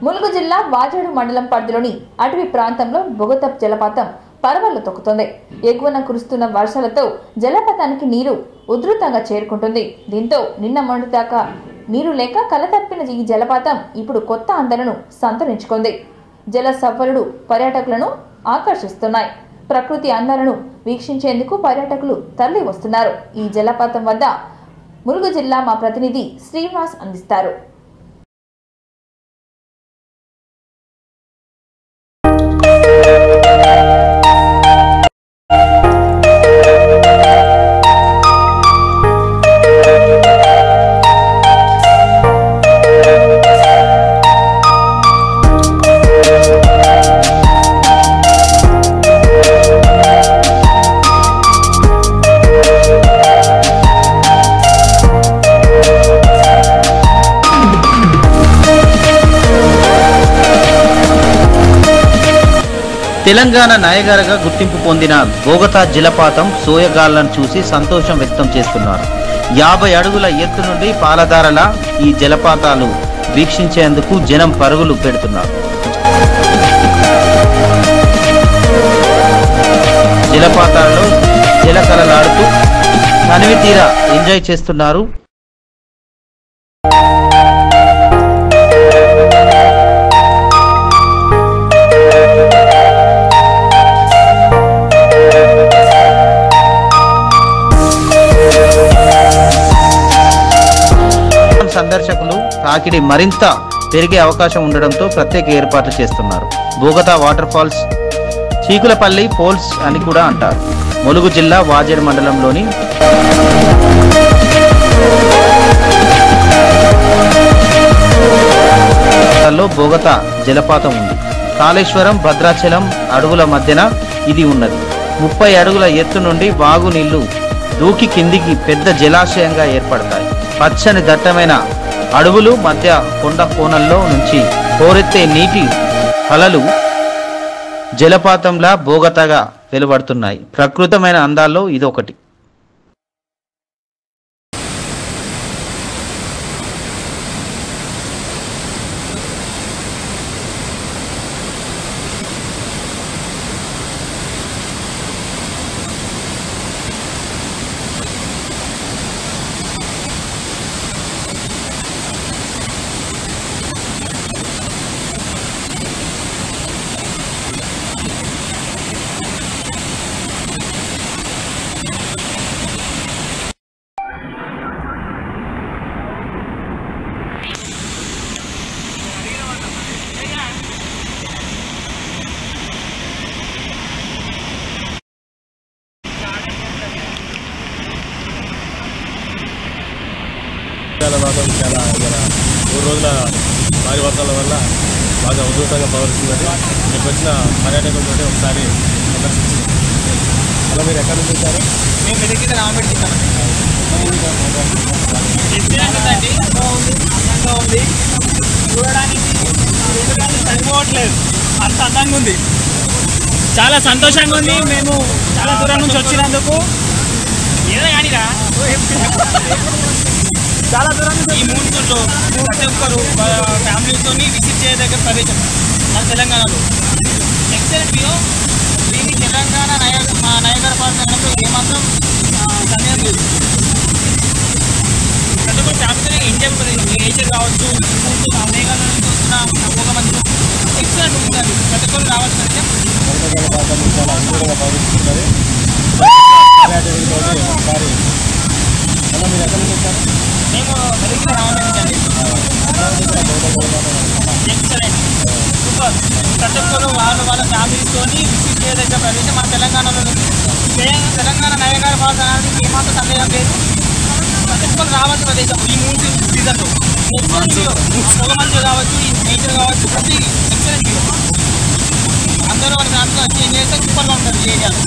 ములుగు జిల్లా వాజేడు మండలం పరిధిలోని అటవీ ప్రాంతంలో బొగతప్ జలపాతం పరవళ్లు తొక్కుతుంది. ఎగువన కురుస్తున్న వర్షాలతో జలపాతానికి నీరు ఉధృతంగా చేరుకుంటుంది. దీంతో నిన్న మొన్నటి దాకా నీరు లేక కలతప్పిన ఈ జలపాతం ఇప్పుడు కొత్త అందలను సంతరించుకుంది. జల సవ్వలుడు పర్యాటకులను ఆకర్షిస్తున్నాయి. ప్రకృతి అందాలను వీక్షించేందుకు పర్యాటకులు తరలి వస్తున్నారు. ఈ జలపాతం వద్ద ములుగు జిల్లా మా ప్రతినిధి శ్రీనివాస్ అందిస్తారు. తెలంగాణ నయగారగా గుర్తింపు పొందిన బోగతా జలపాతం సోయగాళ్లను చూసి సంతోషం వ్యక్తం చేస్తున్నారు. 50 అడుగుల ఎత్తు నుండి పాలధారల ఈ జలపాతాలు వీక్షించేందుకు జనం పరుగులు పెడుతున్నారు. జలపాతాలలో జలకలలాడుతూ తనివి తీరా ఎంజాయ్ చేస్తున్నారు. సందర్శకులు తాకిడి మరింత పెరిగే అవకాశం ఉండడంతో ప్రత్యేక ఏర్పాట్లు చేస్తున్నారు. బోగతా వాటర్ ఫాల్స్ చీకులపల్లి ఫాల్స్ అని కూడా అంటారు. ములుగు జిల్లా వాజేడు మండలంలోని బోగతా జలపాతం ఉంది. కాళేశ్వరం భద్రాచలం అడవుల మధ్యన ఇది ఉన్నది. 30 అడుగుల ఎత్తు నుండి వాగు నీళ్లు దూకి కిందికి పెద్ద జలాశయంగా ఏర్పడతాయి. పచ్చని దట్టమైన అడవులు మధ్య కొండ కోణంలో నుంచి పోరెత్తే నీటి కలలు జలపాతంలా బోగతగా వెలువడుతున్నాయి. ప్రకృతమైన అందాల్లో ఇదొకటి. జలపాతం చాలా 3 రోజుల భారీ వర్షాల వల్ల బాగా ఉధృతంగా ప్రవర్తిస్తుందని మీకు వచ్చిన పర్యాటకులతో ఒకసారి సందర్శించారు. అలా మీరు ఎక్కడ నుంచి వచ్చారు? మేము మెదక్కి రామబెట్టుకుంటాం. అందంగా ఉంది, చూడడానికి సరిపోవట్లేదు, అంత అందంగా ఉంది. చాలా సంతోషంగా ఉంది. మేము చాలా దూరం నుంచి వచ్చినందుకు ఏదో కానీరా చాలా దూరం నుంచి ఈ 3 రోజులు ప్రతి ఒక్కరు ఫ్యామిలీతో విజిట్ చేయదగ్గర ప్రదేశం మన తెలంగాణలో. Excellent view. దీన్ని తెలంగాణ మా నయగార పార్క్ ఏమాత్రం సందేహం లేదు. ప్రతి ఒక్కరు ఫ్యామిలీతో ఎంజాయ్ ప్రదేశం. నేచర్ కావచ్చు, మేఘాల నుంచి వస్తున్న ఒక మంచి ఎక్సలెంట్ ఉంటుంది. ప్రతి ఒక్కరు రావాల్సిన విషయం. చాలా అనుకూలంగా ప్రవర్తిస్తున్నది. ఒకసారి అలా మీరు ఎక్కడ నుంచి వచ్చారు? మేము మెదక్కి రామబెట్టుకండి. Excellent, super. ప్రతి ఒక్కరు వాళ్ళ ఫ్యామిలీతో విజిట్ చేయదగ్గర ప్రదేశం మన తెలంగాణలో ఉంది. తెలంగాణ నయగార పార్క్ అనేది ఏమాత్రం సందేహం లేదు. ప్రతి ఒక్కరు రావాల్సిన ప్రదేశం ఈ 3 సీజన్లో. మంచిగా కావచ్చు, ఈ నేచర్ కావచ్చు, ప్రతి ఎక్సలెంట్. అందరూ వాళ్ళ ఫ్యామిలీతో వచ్చి ఎంజాయ్ చేస్తే సూపర్గా ఉంటుంది ఈ ఏరియాలో.